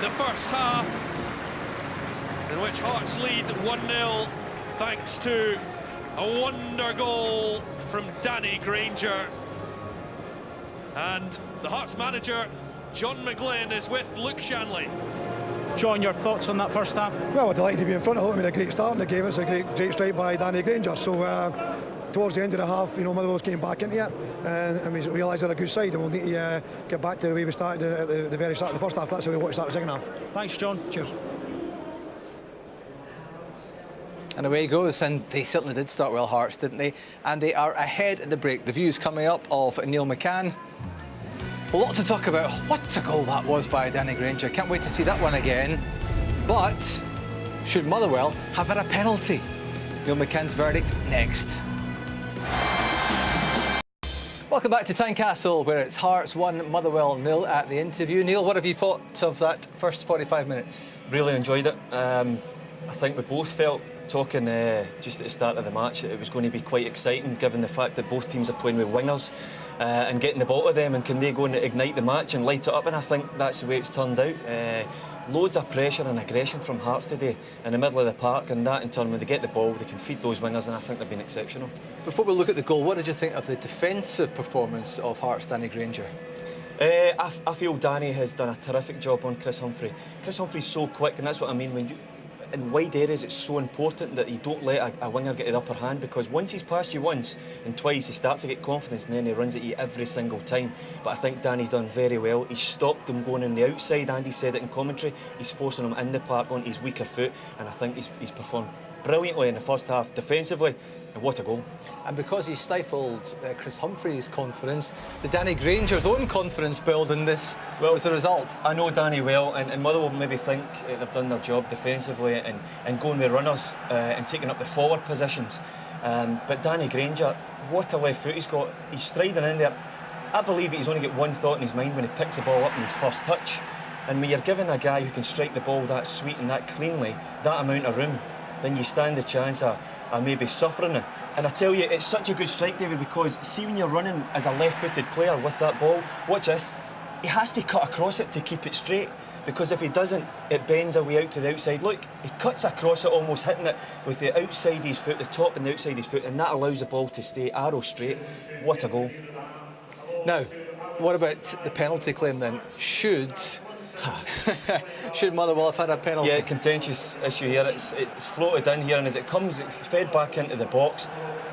the first half, in which Hearts lead 1-0 thanks to a wonder goal from Danny Granger. And the Hearts manager, John McGlynn, is with Luke Shanley. John, your thoughts on that first half? Well, we're delighted to be in front of it. We had a great start in the game. It's a great strike by Danny Granger. So towards the end of the half, Motherwell's came back into it, and we realised they're a good side, and we'll need to get back to the way we started at the very start of the first half. That's how we want to start the second half. Thanks, John. Cheers. And away he goes, and they certainly did start well, Hearts, didn't they? And they are ahead at the break. The views coming up of Neil McCann. A lot to talk about. What a goal that was by Danny Granger. Can't wait to see that one again. But should Motherwell have had a penalty? Neil McCann's verdict next. Welcome back to Tynecastle, where it's Hearts 1, Motherwell 0 at the interview. Neil, what have you thought of that first 45 minutes? Really enjoyed it. I think we both felt, talking just at the start of the match, that it was going to be quite exciting, given the fact that both teams are playing with wingers and getting the ball to them, and can they go and ignite the match and light it up? And I think that's the way it's turned out. Loads of pressure and aggression from Hearts today in the middle of the park, and that in turn, when they get the ball, they can feed those wingers, and I think they've been exceptional. Before we look at the goal, what did you think of the defensive performance of Hearts' Danny Granger? I feel Danny has done a terrific job on Chris Humphrey. Chris Humphrey's so quick, and that's what I mean. When you in wide areas, it's so important that you don't let a winger get the upper hand, because once he's passed you once and twice, he starts to get confidence, and then he runs at you every single time. But I think Danny's done very well. He's stopped him going on the outside. Andy said it in commentary. He's forcing him in the park onto his weaker foot, and I think he's performed brilliantly in the first half defensively. And what a goal. And because he stifled Chris Humphrey's confidence, the Danny Granger's own confidence build in this was the result. I know Danny well, and Motherwell maybe think they've done their job defensively and going with runners and taking up the forward positions. But Danny Granger, what a left foot he's got. He's striding in there. I believe he's only got one thought in his mind when he picks the ball up in his first touch. And when you're giving a guy who can strike the ball that sweet and that cleanly, that amount of room, then you stand the chance of maybe suffering it. And I tell you, it's such a good strike, David, because see when you're running as a left-footed player with that ball, watch this, he has to cut across it to keep it straight, because if he doesn't, it bends away out to the outside. Look, he cuts across it, almost hitting it with the outside of his foot, the top and the outside of his foot, and that allows the ball to stay arrow straight. What a goal. Now, what about the penalty claim then? Should Motherwell have had a penalty? Yeah, contentious issue here. It's floated in here, and as it comes, it's fed back into the box.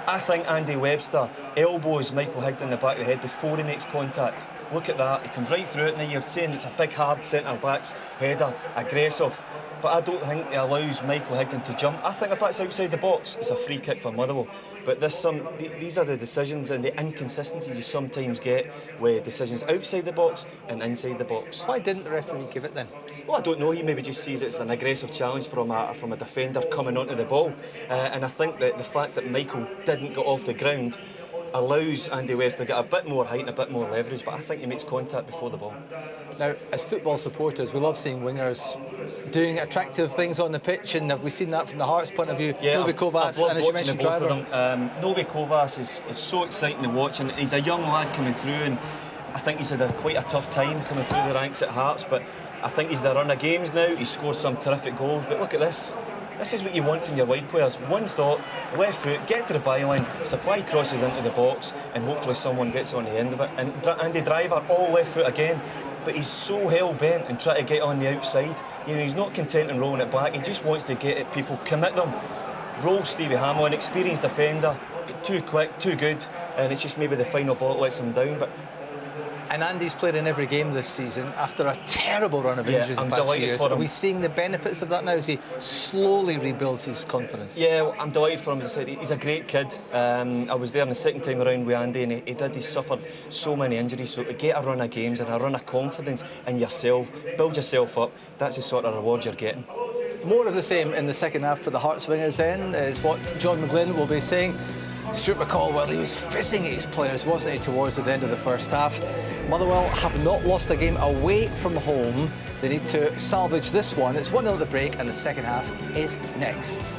I think Andy Webster elbows Michael Higdon in the back of the head before he makes contact. Look at that, he comes right through it, and then you're saying it's a big, hard centre-back's header, aggressive. But I don't think he allows Michael Higdon to jump. I think if that's outside the box, it's a free kick for Motherwell. But these are the decisions and the inconsistencies you sometimes get with decisions outside the box and inside the box. Why didn't the referee give it then? Well, I don't know. He maybe just sees it as an aggressive challenge from a defender coming onto the ball. And I think that the fact that Michael didn't get off the ground allows Andy Webster to get a bit more height and a bit more leverage, but I think he makes contact before the ball. Now, as football supporters, we love seeing wingers doing attractive things on the pitch, and have we seen that from the Hearts' point of view? Yeah, Novi Kovacs, and as you mentioned, both Driver. of them. Novi Kovacs is so exciting to watch, and he's a young lad coming through, and I think he's had quite a tough time coming through the ranks at Hearts, but I think he's the run of games now. He's scored some terrific goals, but look at this. This is what you want from your wide players. One thought, left foot, get to the byline, supply crosses into the box, and hopefully someone gets on the end of it. And Andy Driver, all left foot again, but he's so hell-bent and trying to get on the outside. He's not content in rolling it back. He just wants to get at people, commit them. Roll Stevie Hamill, an experienced defender, too quick, too good, and it's just maybe the final ball that lets him down. But And Andy's played in every game this season after a terrible run of injuries in the past few years. Are we seeing the benefits of that now as he slowly rebuilds his confidence? Yeah, well, I'm delighted for him. As I said, he's a great kid. I was there in the second time around with Andy, and he suffered so many injuries. So to get a run of games and a run of confidence in yourself, build yourself up, that's the sort of reward you're getting. More of the same in the second half for the Hearts wingers then, is what John McGlynn will be saying. Stuart McCall, well, he was fizzing at his players, wasn't he, towards the end of the first half. Motherwell have not lost a game away from home. They need to salvage this one. It's 1-0 at the break, and the second half is next.